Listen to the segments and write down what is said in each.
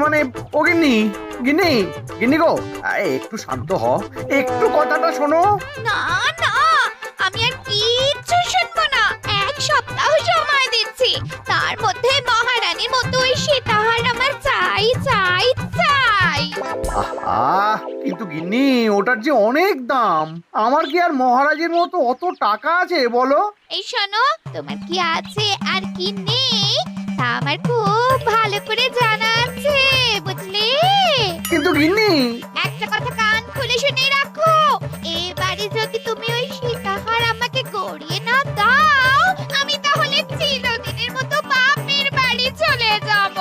মানে ও গিন্নি, গিন্নি, গিন্নি গো, একটু শান্ত হ, একটু কথাটা শোনো। না না, আমি আর কিচ্ছু শুনবো না। এক সপ্তাহ সময় দিচ্ছি, তার মধ্যে মহারানীর মতো ওই সীতাহার আমার চাই চাই চাই। আহা, কিন্তু গিন্নি ওটার যে অনেক দাম, আমার কি আর মহারাজের মতো অত টাকা আছে বলো? এই শোনো, তোমার কি আছে আর কি নেই তা আমার খুব ভালো করে জানা আছে, বুঝলে? কিন্তু গিন্নি, একটা কথা কান খুলে শুনে রাখো, এবারে যদি তুমি ওই সীতাহার আমাকে গড়িয়ে না দাও, আমি তাহলে চিরদিনের মতো বাপের বাড়ি চলে যাব।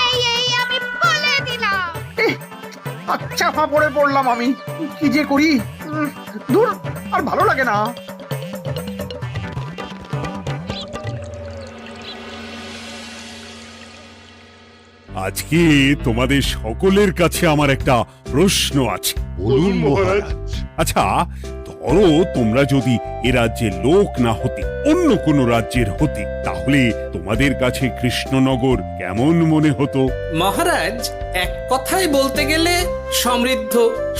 এই এই আমি বলে দিলাম। আচ্ছা ফাঁপড়ে পড়লাম আমি, কি যে করি। দূর, আর ভালো লাগে না। আজকে তোমাদের সকলের কাছে আমার একটা প্রশ্ন আছে। বলুন মহারাজ। আচ্ছা, ধরো তোমরা যদি এ রাজ্যের লোক না হতে, অন্য কোনো রাজ্যের হতে, তাহলে তোমাদের কাছে কৃষ্ণনগর কেমন মনে হতো? মহারাজ, এক কথায় বলতে গেলে সমৃদ্ধ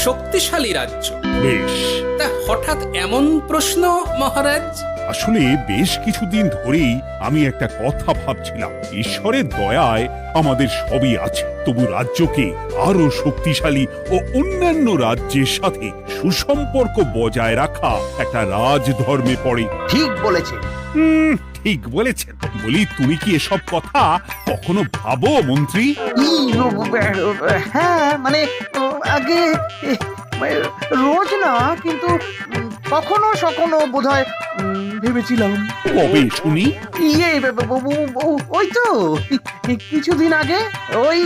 শক্তিশালী রাজ্য। বেশ, তা হঠাৎ এমন প্রশ্ন মহারাজ? আসলে বেশ কিছুদিন ধরেই আমি একটা কথা ভাবছিলাম। ঈশ্বরের দয়ায় আমাদের সবই আছে, তবু রাজ্যকে আরো শক্তিশালী ও অন্যান্য রাজ্যের সাথে সুসম্পর্ক বজায় রাখা একটা রাজধর্মে পড়ে। ঠিক বলেছে। ঠিক বলেছেন। বলি, তুমি কি এসব কথা কখনো ভাবো মন্ত্রী? হ্যাঁ, মানে আগে রোজ না, কিন্তু কখনো সখনো বোধহয় ভেবেছিলাম। কবে শুনি? ইয়ে ওই তো কিছুদিন আগে, ওই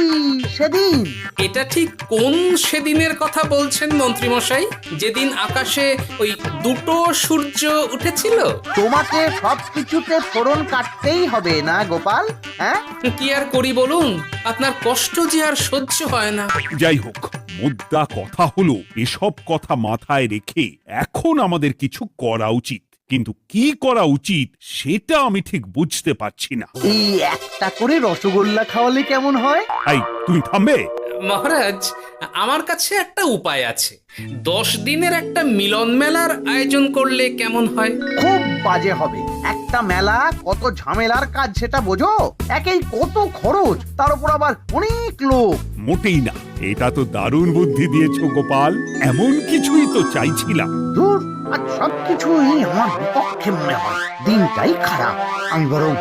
সেদিন। এটা ঠিক কোন সেদিনের কথা বলছেন মন্ত্রী মশাই? যেদিন আকাশে ওই দুটো সূর্য উঠেছিল? তোমাকে সবকিছুতে ফোড়ন কাটতেই হবে না গোপাল, হ্যাঁ? কি আর করি বলুন, আপনার কষ্ট যে আর সহ্য হয় না। যাই হোক, মুদ্রা কথা হলো, এসব কথা মাথায় রেখে এখন আমাদের কিছু করা উচিত। কিন্তু কি করা উচিত সেটা আমি ঠিক বুঝতে পারছি না। এই একটা করে রসগোল্লা খাওয়ালে কেমন হয়? এই, তুমি থামবে? মহারাজ, আমার কাছে একটা উপায় আছে। 10 দিনের একটা মিলন মেলার আয়োজন করলে কেমন হয়? খুব বাজে হবে। একটা মেলা কত ঝামেলার কাজ সেটা বোঝো? একেই কত খরচ, তার উপর আবার অনেক লোক। মোটেই না, এটা তো দারুণ বুদ্ধি দিয়েছো গোপাল। এমন কিছুই তো চাইছিলাম। দূর, আর সবকিছুই আমার বিপক্ষে মনে হয়। দিনটাই খারাপ, আমি বরং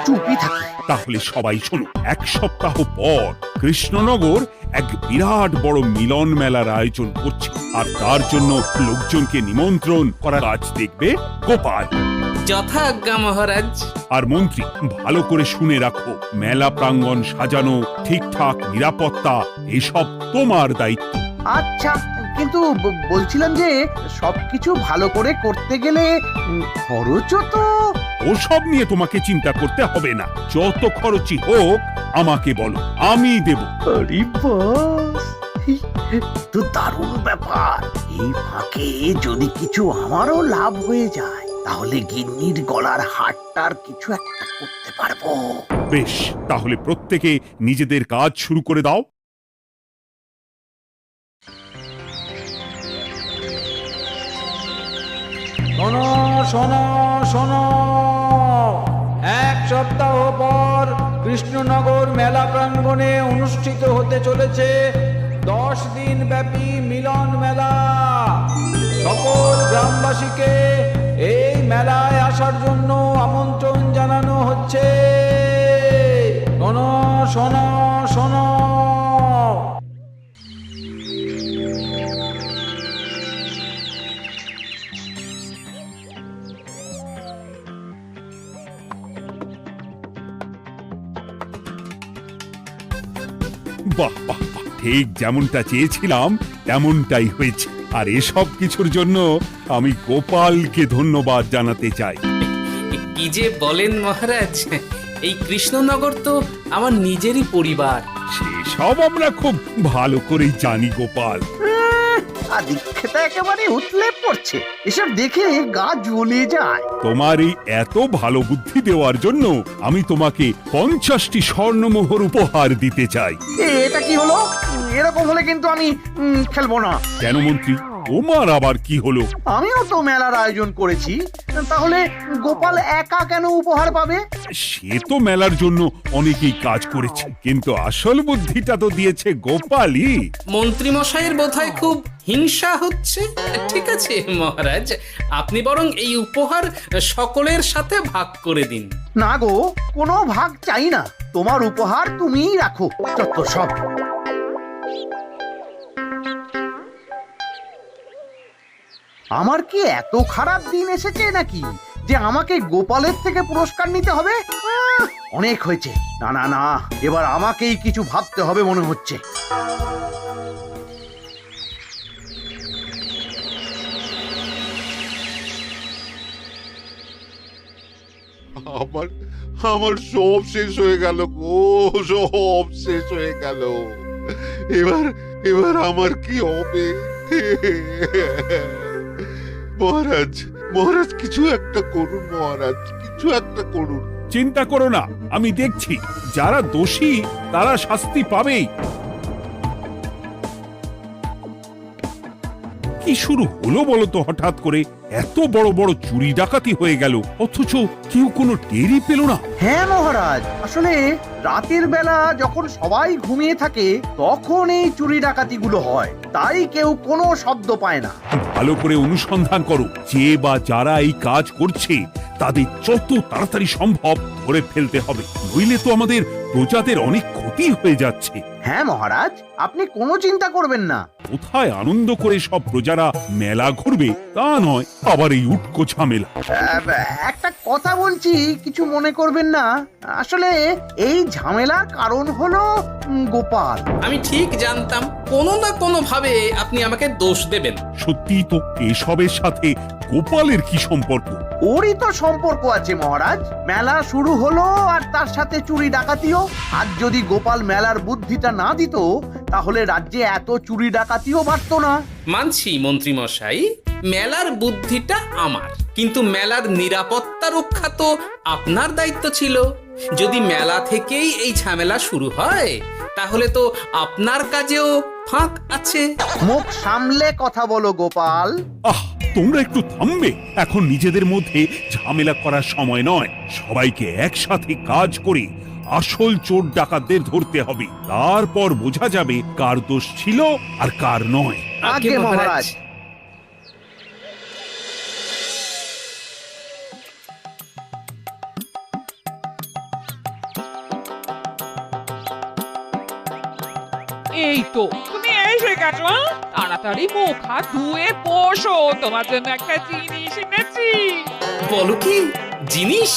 চুপই থাকি। তাহলে সবাই শোনো, 1 সপ্তাহ পর কৃষ্ণনগর এক বিরাট বড় মিলন মেলার আয়োজন করছে, আর তার জন্য লোকজনকে নিমন্ত্রণ করার কাজ দেখবে গোপাল। যথা আজ্ঞা মহারাজ। আর মন্ত্রী, ভালো করে শুনে রাখো, মেলা প্রাঙ্গণ সাজানো, ঠিকঠাক নিরাপত্তা, এসব তোমার দায়িত্ব। আচ্ছা, কিন্তু বলছিলাম যে সবকিছু ভালো করে করতে গেলে খরচও তো। ওসব নিয়ে তোমাকে চিন্তা করতে হবে না। যত খরচই হোক আমাকে বলো, আমি দেব। আরে বাস, তো দারুণ ব্যাপার। এই ফাঁকে যদি কিছু আমারও লাভ হয়ে যায়, তাহলে গিন্নির গলার হারটার কিছু একটা করতে পারবো। বেশ, তাহলে প্রত্যেকে নিজেদের কাজ শুরু করে দাও। শোনো শোনো শোনো, 1 সপ্তাহ পর কৃষ্ণনগর মেলা প্রাঙ্গণে অনুষ্ঠিত হতে চলেছে 10 দিন ব্যাপী মিলন মেলা। সকল গ্রামবাসীকে এই মেলায় আসার জন্য আমন্ত্রণ জানানো হচ্ছে। শোনো শোনো শোনো। বাহ বাহ বাহ, ঠিক যেমনটা চেয়েছিলাম তেমনটাই হয়েছে। আর এসব কিছুর জন্য আমি গোপালকে ধন্যবাদ জানাতে চাই। কি যে বলেন মহারাজ, এই কৃষ্ণনগর তো আমার নিজেরই পরিবার। সেসব আমরা খুব ভালো করেই জানি গোপাল। আদিক্ষেতা একেবারে উতলে পড়ছে, এসব দেখে গা জ্বলে যায়। তোমার এই এত ভালো বুদ্ধি দেওয়ার জন্য আমি তোমাকে 50টি স্বর্ণমোহর উপহার দিতে চাই। এটা কি হলো? এরকম হলে কিন্তু আমি খেলবো না। কেন মন্ত্রী, তোমার আবার কি হলো? আমিও তো মেলার আয়োজন করেছি, তাহলে গোপাল একা কেন উপহার পাবে? সে তো মেলার জন্য অনেকেই কাজ করেছে, কিন্তু আসল বুদ্ধিটা তো দিয়েছে গোপালই। মন্ত্রী মশাইয়ের বোধহয় খুব হিংসা হচ্ছে। ঠিক আছে মহারাজ, আপনি বরং এই উপহার সকলের সাথে ভাগ করে দিন। না গো, কোনো ভাগ চাই না, তোমার উপহার তুমিই রাখো। যত সব। আমার কি এত খারাপ দিন এসেছে নাকি যে আমাকে গোপালের থেকে পুরস্কার নিতে হবে? অনেক হয়েছে। না না না, এবার আমাকেই কিছু ভাবতে হবে মনে হচ্ছে। আমার আমার সব শেষ হয়ে গেল গো, সব শেষ হয়ে গেল। এবার এবার আমার কি হবে? মহারাজ, মহারাজ কিছু একটা করুন, মহারাজ কিছু একটা করুন। চিন্তা করো না, আমি দেখছি, যারা দোষী তারা শাস্তি পাবেই। কি শুরু হলো বলো তো হঠাৎ করে? এত বড় বড় চুরি ডাকাতি হয়ে গেল, অথচ কেউ কোনো টেরই পেল না। হ্যাঁ মহারাজ, আসলে রাতের বেলা যখন সবাই ঘুমিয়ে থাকে তখন এই চুরি ডাকাতিগুলো হয়, তাই কেউ কোনো শব্দ পায় না। ভালো করে অনুসন্ধান করো, যে বা যারা এই কাজ করছে তাদের যত তাড়াতাড়ি সম্ভব ধরে ফেলতে হবে, নইলে তো আমাদের প্রজাদের অনেক ক্ষতি হয়ে যাচ্ছে। হ্যাঁ মহারাজ, আপনি কোনো চিন্তা করবেন না। কোথায় আনন্দ করে সব প্রজারা মেলা ঘুরবে তা নয়, আবার এই উটকো ঝামেলা। একটা কথা বলছি, কিছু মনে করবেন না। আসলে এই ঝামেলার কারণ হলো গোপাল। আমি ঠিক জানতাম কোনো না কোনো ভাবে আপনি আমাকে দোষ দেবেন। সত্যি তো, এসবের সাথে গোপালের কি সম্পর্ক? ওরই তো সম্পর্ক আছে মহারাজ। মেলা শুরু হলো আর তার সাথে চুরি ডাকাতিও। আর যদি গোপাল মেলার বুদ্ধিটা না দিত তাহলে রাজ্যে এত চুরি ডাকাতিও বাড়তো না। মানছি মন্ত্রী মশাই, মেলার বুদ্ধিটা আমার, কিন্তু মেলার নিরাপত্তা রক্ষা তো আপনার দায়িত্ব ছিল। যদি মেলা থেকেই এই ঝামেলা শুরু হয় তাহলে তো আপনার কাজেও ফাঁক আছে। মুখ সামলে কথা বলো গোপাল। আহ, তোমরা একটু থামবে? এখন নিজেদের মধ্যে ঝামেলা করার সময় নয়। সবাইকে একসাথে কাজ করে আসল চোর ডাকাতদের ধরতে হবে, তারপর বোঝা যাবে কার দোষ ছিল আর কার নয়। আগে মহারাজ। এই তো তুমি এসে গেছো। তাড়াতাড়ি মুখ হাত ধুয়ে বসো, তোমার জন্য একটা জিনিস এনেছি। বলো কি জিনিস?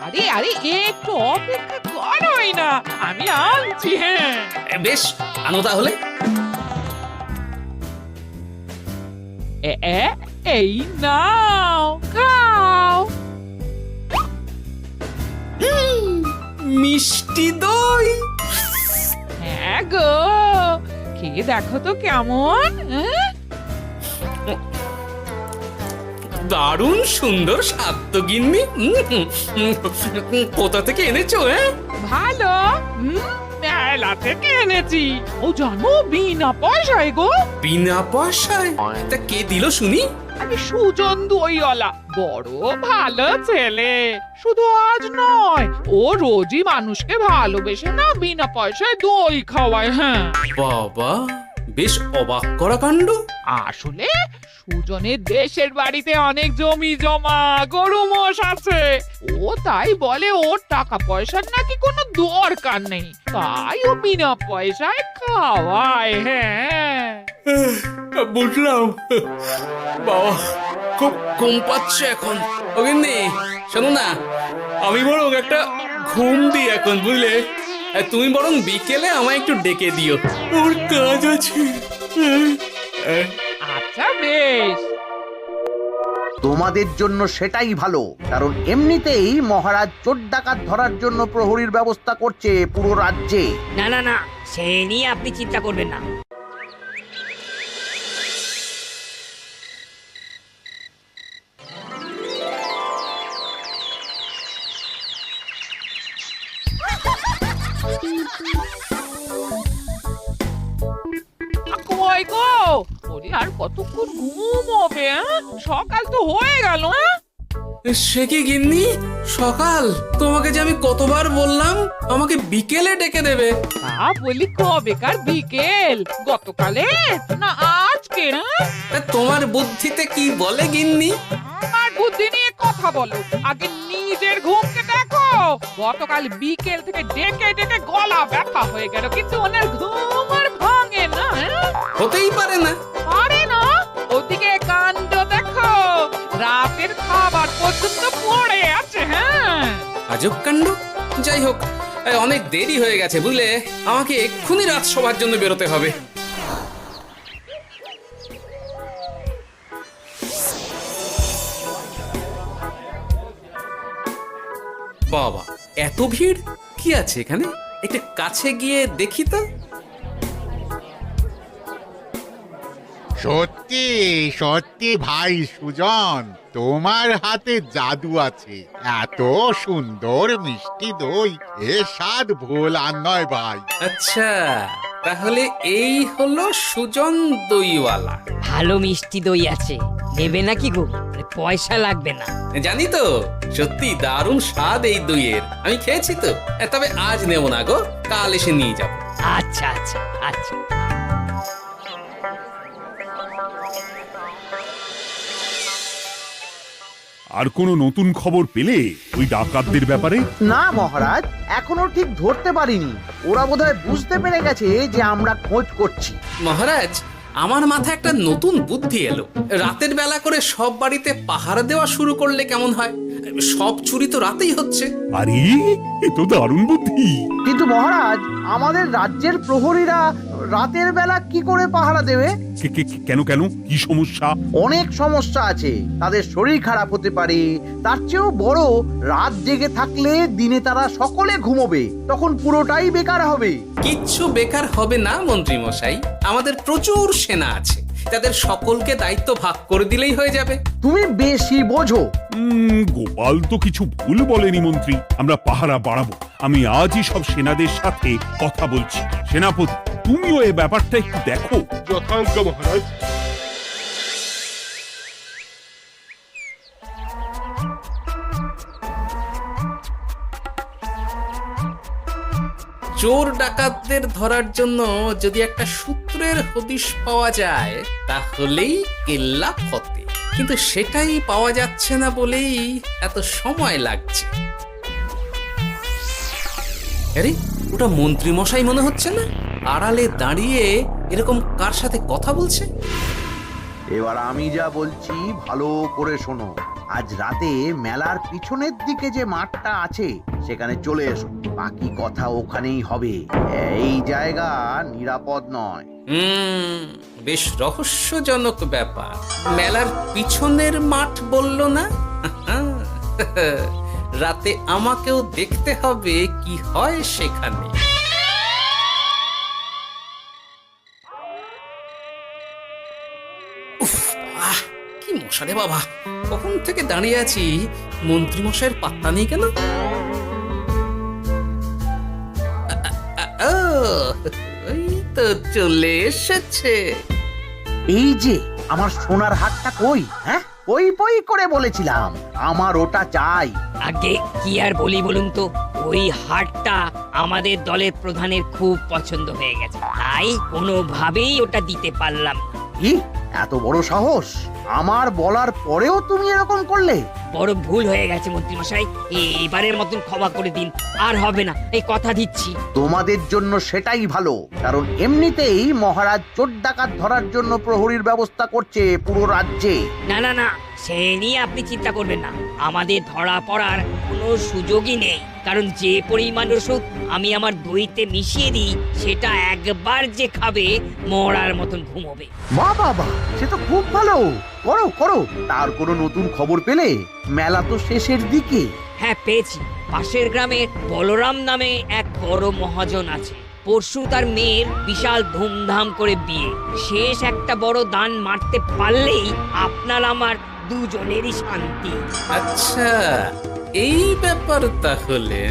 আরে আরে একটু অপেক্ষা করোই না, আমি আনছি। হ্যাঁ বেশ, আনো তাহলে। এই নাও, খাও। মিষ্টি দই। হ্যাঁ গো, খেয়ে দেখো তো কেমন। দারুণ সুন্দর স্বাদ তো গিন্নি। কোথা থেকে এনেছো? ভালো, মেলা থেকে এনেছি। ও জানো, বিনা পয়সায় গো। বিনা পয়সায়? তা কে দিল শুনি? আমি সুজন দইওয়ালা, বড় ভালো ছেলে। শুধু আজ নয়, ও রোজই মানুষকে ভালোবেসে না বিনা পয়সায় দই খাওয়ায়। হ্যাঁ বাবা, বেশ অবাক করা কাণ্ড। আসলে সুজনের দেশের বাড়িতে অনেক জমি জমা, গরু মোষ আছে। ও তাই বলে ওর টাকা পয়সার নাকি কোনো দরকার নেই, তাই ও বিনা পয়সায় খাওয়ায়। হ্যাঁ বুঝলাম। বাবা, খুব ঘুম পাচ্ছে এখন। ও গিন্নি, শোনো না, আমি বরং একটা ঘুম দিই এখন, বুঝলে? তুমি বরং বিকেলে আমায় একটু ডেকে দিও, ওর কাজ আছে। আচ্ছা বেশ। তোমাদের জন্য সেটাই ভালো, কারণ এমনিতেই মহারাজ চোর ডাকাত ধরার জন্য প্রহরীর ব্যবস্থা করছে পুরো রাজ্যে। না না না, সে নিয়ে আপনি চিন্তা করবেন না। নইলে আর কতক্ষণ ঘুম হবে? সকাল তো হয়ে গেল। সে কি গিন্নি, সকাল? তোমাকে যে আমি কতবার বললাম আমাকে বিকেলে ডেকে দেবে। তা বলি কবেকার বিকেল? গতকালে না আজকে? তোমার বুদ্ধিতে কি বলে গিন্নি? আমার বুদ্ধি নিয়ে কথা বলো, আগে নিজের ঘুমকে দেখো। গতকাল বিকেল থেকে ডেকে ডেকে গলা ব্যথা হয়ে গেল, কিন্তু ওনার ঘুম আর ভাঙে না। হতেই পারে না। পারে না? ওদিকে কাণ্ড দেখো, রাতের খাবার পর্যন্ত পড়ে আছে। আজব কাণ্ড। যাই হোক, অনেক দেরি হয়ে গেছে বুঝলে, আমাকে এক্ষুনি রাজসভার জন্য বেরোতে হবে। বাবা, এত ভিড় কি আছে এখানে? একটু কাছে গিয়ে দেখি তো। সত্যি সত্যি ভাই সুজন, তোমার হাতে জাদু আছে। এত সুন্দর মিষ্টি দই, এ স্বাদ ভোলার নয় ভাই। আচ্ছা, তাহলে এই হলো সুজন দইওয়ালা। ভালো মিষ্টি দই আছে, নেবে নাকি গো? পয়সা লাগবে না। জানি তো, সত্যি দারুণ স্বাদ এই দইয়ের। আমি খেয়েছি তো। তবে আজ নেব না গো, কাল এসে নিয়ে যাব। আচ্ছা আচ্ছা আচ্ছা। আর কোনো নতুন খবর পেলে ওই ডাকাতদের ব্যাপারে? না মহারাজ, এখনো ঠিক ধরতে পারিনি। ওরা বোধহয় বুঝতে পেরে গেছে যে আমরা খোঁজ করছি। মহারাজ, আমার মাথায় একটা নতুন বুদ্ধি এলো। রাতের বেলা করে সব বাড়িতে পাহারা দেওয়া শুরু করলে কেমন হয়? সব চুরি তো রাতেই হচ্ছে। আরে, এ তো দারুণ বুদ্ধি। কিন্তু মহারাজ, আমাদের রাজ্যের প্রহরীরা রাতের বেলা কি করে পাহারা দেবে? কেন কেন, কি সমস্যা? অনেক সমস্যা আছে। তাদের শরীর খারাপ হতে পারে, তার চেয়েও বড়, রাত জেগে থাকলে দিনে তারা সকলে ঘুমোবে, তখন পুরোটাই বেকার হবে। কিচ্ছু বেকার হবে না মন্ত্রী মশাই, আমাদের প্রচুর সেনা আছে, তাদের সকলকে দায়িত্ব ভাগ করে দিলেই হয়ে যাবে। তুমি বেশি বোঝো। গোপাল তো কিছু ভুল বলেনি মন্ত্রী, আমরা পাহারা বাড়াবো। আমি আজই সব সেনাদের সাথে কথা বলছি। সেনাপতি, তুমিও এ ব্যাপারটা একটু দেখো। যথাজ্ঞা মহারাজ। চোর ডাকাতদের ধরার জন্য যদি একটা সূত্রের হদিশ পাওয়া যায় তাহলেই কেল্লা ফতে, কিন্তু সেটাই পাওয়া যাচ্ছে না বলেই এত সময় লাগছে। আরে, ওটা মন্ত্রী মশাই মনে হচ্ছে না? আড়ালে দাঁড়িয়ে এরকম কার সাথে কথা বলছে? এবার আমি যা বলছি ভালো করে শোনো। আজ রাতে মেলার পিছনের দিকে যে মাঠটা আছে সেখানে চলে এসো। বাকি কথা ওখানেই হবে। এই জায়গা নিরাপদ নয়। বেশ রহস্যজনক ব্যাপার। মেলার পিছনের মাঠ বলল না? রাতে আমাকেও দেখতে হবে কি হয় সেখানে। উফ, কি মশা রে বাবা! কখন থেকে দাঁড়িয়ে আছি, মন্ত্রী মশাইয়ের পাত্তা নেই কেন? ওই তো চলে এসেছে। এই যে আমার সোনার হাটটা কই? হ্যাঁ, পই পই করে বলেছিলাম আমার ওটা চাই। আগে কি আর বলি বলুন তো, ওই হাটটা আমাদের দলের প্রধানের খুব পছন্দ হয়ে গেছে, তাই কোনোভাবেই ওটা দিতে পারলাম না। কি এত বড় সাহস! আমার বলার পরেও তুমি এরকম করলে? বড় ভুল হয়ে গেছে মন্ত্রী মশাই, এবারের মতন ক্ষমা করে দিন, আর হবে না, এই কথা দিচ্ছি। তোমাদের জন্য সেটাই ভালো, কারণ এমনিতেই মহারাজ চোর ডাকাত ধরার জন্য প্রহরীর ব্যবস্থা করছে পুরো রাজ্যে। না না না, সে নিয়ে আপনি চিন্তা করবেন না, আমাদের ধরা পড়ার কোনো সুযোগই নেই, কারণ যে পরিমাণ ওষুধ আমি আমার দইতে মিশিয়ে দিই সেটা একবার যে খাবে মরার মতন ঘুমোবে। বাহ বাহ বাহ, সে তো খুব ভালো। করো করো। তার কোনো নতুন খবর পেলে? মেলা তো শেষের দিকে। হ্যাঁ পেয়েছি, পাশের গ্রামে বলরাম নামে এক বড় মহাজন আছে। পরশু তার মেয়ের বিশাল ধুমধাম করে বিয়ে। শেষ একটা বড় দান মারতে পারলেই আপনার আমার দুজনেরই শান্তি। আচ্ছা, এই ব্যাপার তাহলে।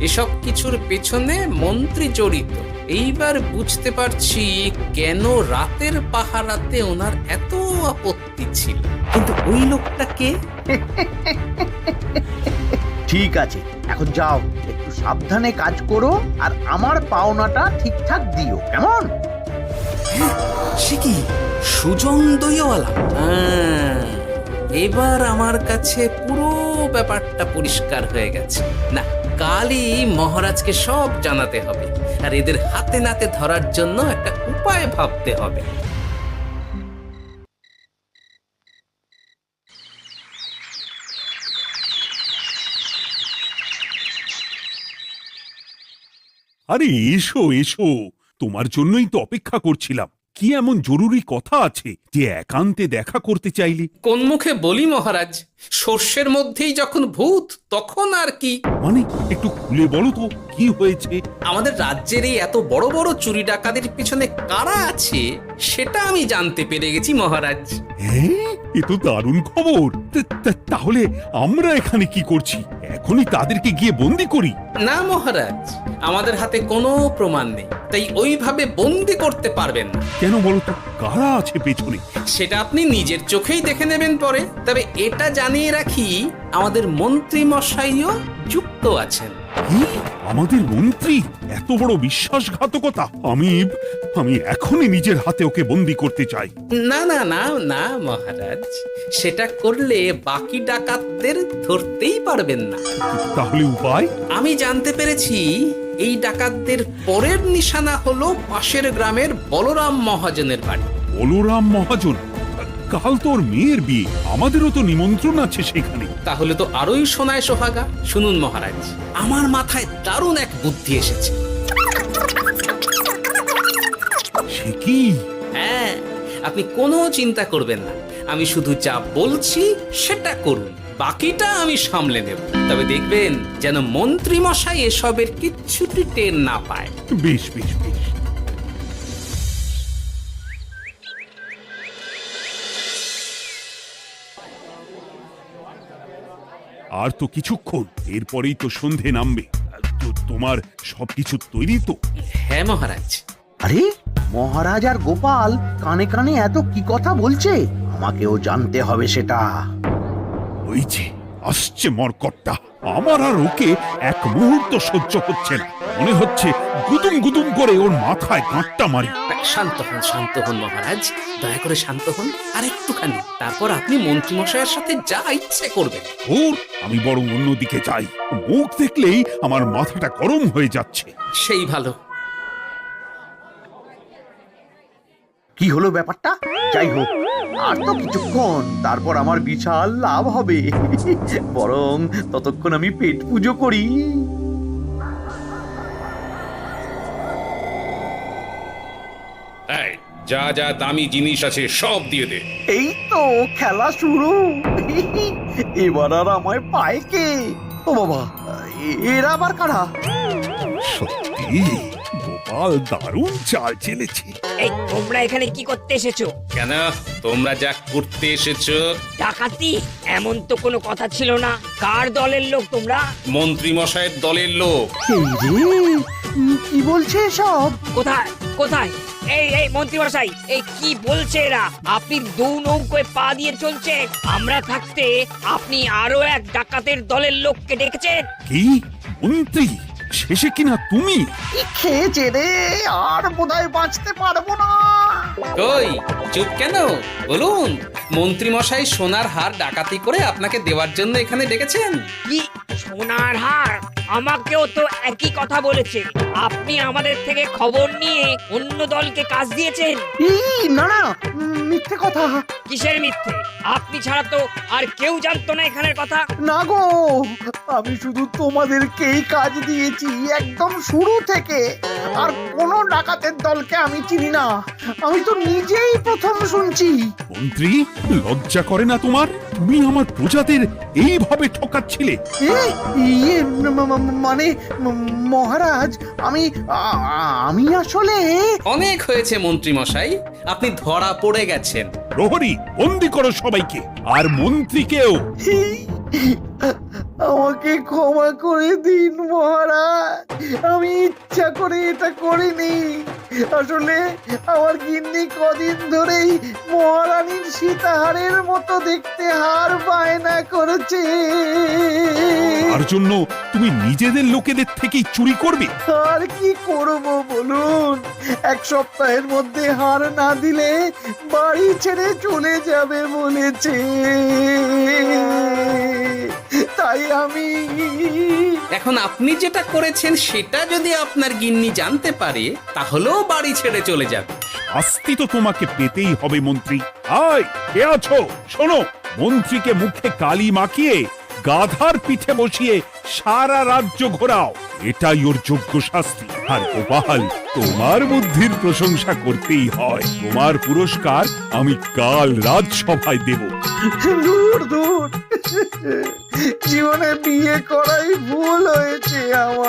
এসব কিছুর পেছনে মন্ত্রী জড়িত। এইবার বুঝতে পারছি কেন রাতের পাহারাতে ওনার এত আপত্তি ছিল। কিন্তু ওই লোকটা কে? ঠিক আছে, এখন যাও, একটু সাবধানে কাজ করো আর আমার পাওনাটা ঠিকঠাক দিও, কেমন? সে কি সুজন দইওয়ালা? এবার আমার কাছে পুরো ব্যাপারটা পরিষ্কার হয়ে গেছে। না, কালই মহারাজকে সব জানাতে হবে, আর এদের হাতে নাতে ধরার জন্য একটা উপায় ভাবতে হবে। আরে এসো এসো, তোমার জন্যই তো অপেক্ষা করছিলাম। কি এমন জরুরি কথা আছে যে একান্তে দেখা করতে চাইলি? কোন মুখে বলি মহারাজ, সর্ষের মধ্যেই যখন ভূত তখন আর কি। মানে একটু খুলে বলো তো কি হয়েছে? আমাদের রাজ্যের এই এত বড় বড় চুরি ডাকাতির পিছনে কারা আছে সেটা আমি জানতে পেরে গেছি মহারাজ। হ্যাঁ, এ তো দারুণ খবর। তাহলে আমরা এখানে কি করছি? এখনই তাদেরকে গিয়ে বন্দি করি? না মহারাজ, আমাদের হাতে কোনো প্রমাণ নেই, তাই ওইভাবে বন্দি করতে পারবেন না। কেন বলো তো, কারা আছে পেছনে? সেটা আপনি নিজের চোখেই দেখে নেবেন পরে। তবে এটা জানিয়ে রাখি, আমাদের মন্ত্রী মশাইও যুক্ত আছেন। কি? আমাদের মন্ত্রী? এত বড় বিশ্বাসঘাতকতা! আমি এখনই নিজের হাতে ওকে বন্দি করতে চাই। না না না না মহারাজ, সেটা করলে বাকি ডাকাতদের ধরতেই পারবেন না। তাহলে উপায়? আমি জানতে পেরেছি এই ডাকাতদের পরের নিশানা হলো পাশের গ্রামের বলরাম মহাজনের বাড়ি। বলরাম মহাজন? কাল তোর মেয়ের বিয়ে, আমাদেরও তো নিমন্ত্রণ আছে সেখানে। তাহলে তো আরোই সোনায় সোহাগা। শুনুন মহারাজ, আমার মাথায় দারুণ এক বুদ্ধি এসেছে। সে কি? হ্যাঁ, আপনি কোনো চিন্তা করবেন না, আমি শুধু যা বলছি সেটা করুন, বাকিটা আমি সামলে নেব। তবে দেখবেন যেন মন্ত্রী মশাই এসবের কিচ্ছুটি টের না পায়। বেশ বেশ বেশ। আর তো কিছুক্ষণ, এরপরেই তো সন্ধে নামবে। তোমার সবকিছু তৈরি তো? হ্যাঁ মহারাজ। আরে মহারাজ আর গোপাল কানে কানে এত কি কথা বলছে, আমাকেও জানতে হবে সেটা। ওই যে আসছে মরকটটা, আমার আর ওকে এক মুহূর্ত সহ্য হচ্ছে না। মনে হচ্ছে গুদুম গুদুম করে ওর মাথায় গাঁটটা মারি। শান্ত হন মহারাজ, দয়া করে শান্ত হন আর একটুখানি, তারপর আপনি মন্ত্রী মশাইয়ের সাথে যা ইচ্ছে করবেন। ওর আমি বরং অন্যদিকে যাই, মুখ দেখলেই আমার মাথাটা গরম হয়ে যাচ্ছে। সেই ভালো। কি হলো ব্যাপারটা? যাই হোক, আর তো কিছুক্ষণ, তারপর আমার বিশাল লাভ হবে। বরং ততক্ষণ আমি পেট পুজো করি। যা যা দামি জিনিস আছে সব দিয়ে দে। এই তো খেলা শুরু। এবার আর আমায় পায় কে? ও বাবা, এরা আবার কারা? সত্যি গোপাল দারুণ চাল চেলেছে। এই তোমরা এখানে কি করতে এসেছো? কেন, তোমরা যা করতে এসেছো? ডাকাতি? এমন তো কোনো কথা ছিল না। কার দলের লোক তোমরা? মন্ত্রী মশাইয়ের দলের লোক। এই রে, কি বলছে সব? কোথায় কোথায়? এই এই মন্ত্রী মশাই, এই কি বলছে এরা? আপনি দু নৌকোয় পা দিয়ে চলছে, আমরা থাকতে আপনি আরো এক ডাকাতের দলের লোককে ডেকেছেন। কি মন্ত্রী? শেষে কিনা তুমি? কি খেয়েছে রে, আর বোধহয় বাঁচতে পারবো না। কই, চুপ কেন? বলুন, মন্ত্রী মশাই সোনার হার ডাকাতি করে আপনাকে দেওয়ার জন্য এখানে ডেকেছেন। কি সোনার হার? আমাকেও তো একই কথা বলেছে। আপনি আমাদের থেকে খবর নিয়ে অন্য দলকে কাজ দিয়েছেন। এই না না, মিথ্যে কথা। কিসের মিথ্যে? আপনি ছাড়া তো আর কেউ জানতো না এখানের কথা। না গো, আমি শুধু তোমাদেরকেই কাজ দিয়েছি একদম শুরু থেকে। আর কোনো ডাকাতের দলকে আমি চিনি না, আমি তো নিজেই প্রথম শুনছি। মন্ত্রী, লজ্জা করে না তোমার? তুমি আমার প্রজাদের এইভাবে ঠকাচ্ছিলে। ইয়ে মানে মহারাজ, আমি আসলে। অনেক হয়েছে মন্ত্রী মশাই, আপনি ধরা পড়ে গেছেন। প্রহরী, বন্দি করো সবাইকে, আর মন্ত্রীকেও। আমাকে ক্ষমা করে দিন মহারাজ, আমি ইচ্ছা করে এটা করিনি। আসলে আমার গিন্নি কদিন ধরেই মহারানীর সীতাহারের মতো দেখতে হার বায়না করেছে। তার জন্য তুমি নিজেদের লোকেদের থেকেই চুরি করবে? আর কি করব বলুন, এক সপ্তাহের মধ্যে হার না দিলে বাড়ি ছেড়ে চলে যাবে বলেছে। তাই আমি এখন আপনি যেটা করেছেন সেটা যদি আপনার গিন্নি জানতে পারে তাহলেও বাড়ি ছেড়ে চলে যাবে। শাস্তি তো তোমাকে পেতেই হবে মন্ত্রী। আয়, কে আছো? শোনো, মন্ত্রীকে মুখে কালি মাখিয়ে গাধার পিঠে বসিয়ে সারা রাজ্য ঘোরাও, এটাই ওর যোগ্য শাস্তি। আর গোপাল, তোমার বুদ্ধির প্রশংসা করতেই হয়। তোমার পুরস্কার আমি কাল রাজসভায় দেব। দূর দূর, জীবনে বিয়ে করাই ভুল হয়েছে আমার।